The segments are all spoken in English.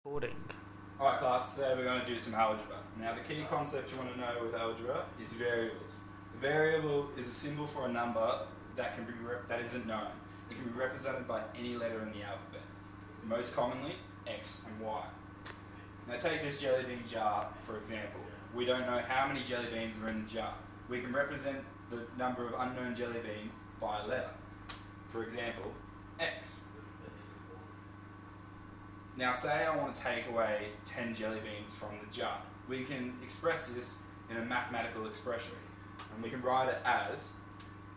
Recording. Alright class, today we're going to do some algebra. Now the key concept you want to know with algebra is variables. The variable is a symbol for a number that isn't known. It can be represented by any letter in the alphabet. Most commonly, X and Y. Now take this jelly bean jar for example. We don't know how many jelly beans are in the jar. We can represent the number of unknown jelly beans by a letter. For example, X. Now say I want to take away 10 jelly beans from the jar. We can express this in a mathematical expression. And we can write it as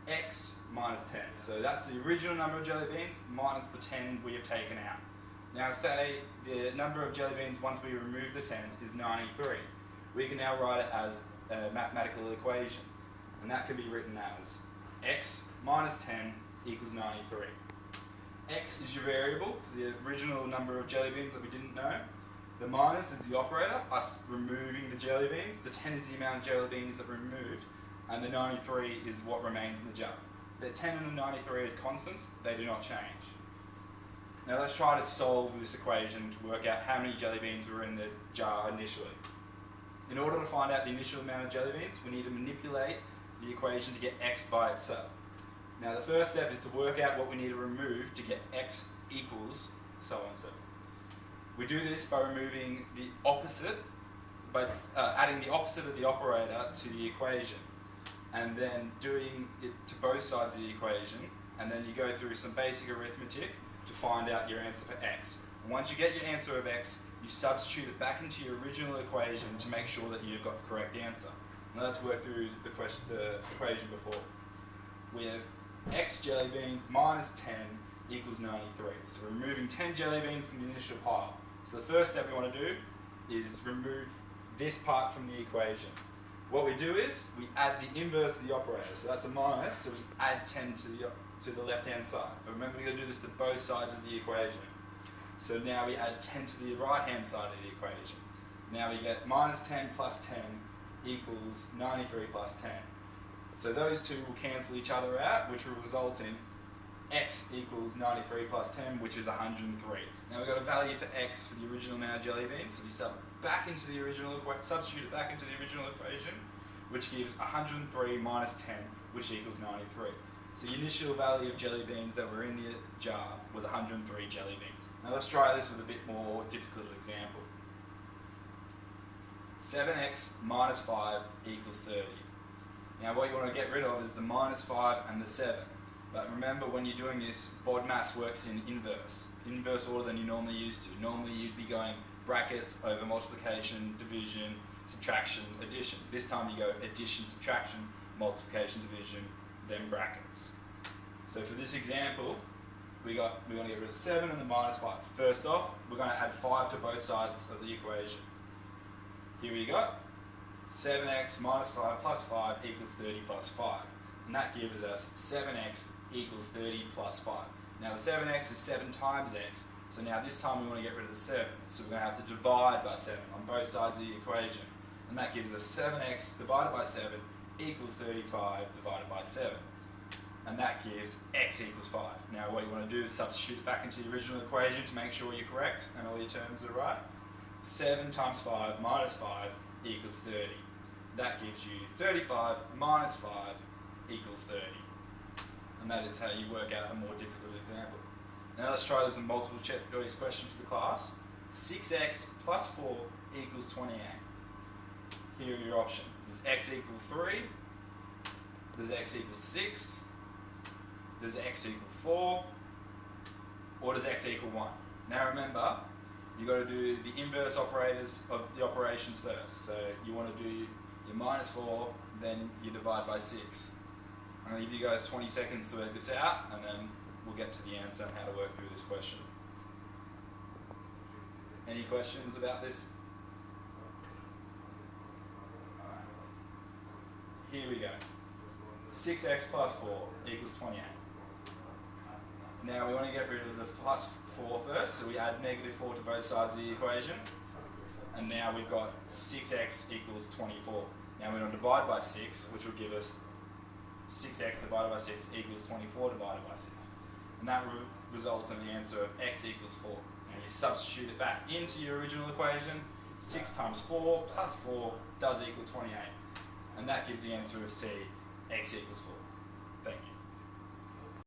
X minus 10. So that's the original number of jelly beans minus the 10 we have taken out. Now say the number of jelly beans once we remove the 10 is 93. We can now write it as a mathematical equation. And that can be written as X minus 10 equals 93. X is your variable for the original number of jelly beans that we didn't know. The minus is the operator, us removing the jelly beans. The 10 is the amount of jelly beans that we removed. And the 93 is what remains in the jar. The 10 and the 93 are constants, they do not change. Now let's try to solve this equation to work out how many jelly beans were in the jar initially. In order to find out the initial amount of jelly beans, we need to manipulate the equation to get X by itself. Now the first step is to work out what we need to remove to get X equals so and so. We do this by removing the opposite, by adding the opposite of the operator to the equation, and then doing it to both sides of the equation, and then you go through some basic arithmetic to find out your answer for X. And once you get your answer of X, you substitute it back into your original equation to make sure that you've got the correct answer. Now let's work through the equation before. We have X jelly beans minus 10 equals 93. So we're removing 10 jelly beans from the initial pile. So the first step we want to do is remove this part from the equation. What we do is we add the inverse of the operator. So that's a minus, so we add 10 to the left hand side. But remember, we're going to do this to both sides of the equation. So now we add 10 to the right hand side of the equation. Now we get minus 10 plus 10 equals 93 plus 10. So those two will cancel each other out, which will result in X equals 93 plus 10, which is 103. Now we've got a value for X for the original amount of jelly beans, so we substitute it back into the original equation, which gives 103 minus 10, which equals 93. So the initial value of jelly beans that were in the jar was 103 jelly beans. Now let's try this with a bit more difficult example. 7x minus 5 equals 30. Now what you want to get rid of is the minus 5 and the 7. But remember, when you're doing this, BODMAS works in inverse order than you normally used to. Normally you'd be going brackets over multiplication, division, subtraction, addition. This time you go addition, subtraction, multiplication, division, then brackets. So for this example, we want to get rid of the 7 and the minus 5. First off, we're going to add 5 to both sides of the equation. Here we go. 7x minus 5 plus 5 equals 30 plus 5. And that gives us 7x equals 30 plus 5. Now the 7x is 7 times x, so now this time we want to get rid of the 7. So we're going to have to divide by 7 on both sides of the equation. And that gives us 7x divided by 7 equals 35 divided by 7. And that gives x equals 5. Now what you want to do is substitute it back into the original equation to make sure you're correct and all your terms are right. 7 times 5 minus 5 equals 30. That gives you 35 minus 5 equals 30. And that is how you work out a more difficult example. Now let's try this in multiple choice question for the class. 6x plus 4 equals 28. Here are your options. Does x equal 3? Does x equal 6? Does x equal 4? Or does x equal 1? Now remember, you've got to do the inverse operators of the operations first. So you want to do your minus 4, then you divide by 6. I'm going to give you guys 20 seconds to work this out, and then we'll get to the answer and how to work through this question. Any questions about this? Alright. Here we go. 6x plus 4 equals 28. Now we want to get rid of the plus 4 first, so we add negative 4 to both sides of the equation. And now we've got 6x equals 24. Now we're going to divide by 6, which will give us 6x divided by 6 equals 24 divided by 6. And that results in the answer of x equals 4. and you substitute it back into your original equation. 6 times 4 plus 4 does equal 28. And that gives the answer of C, x equals 4. Thank you.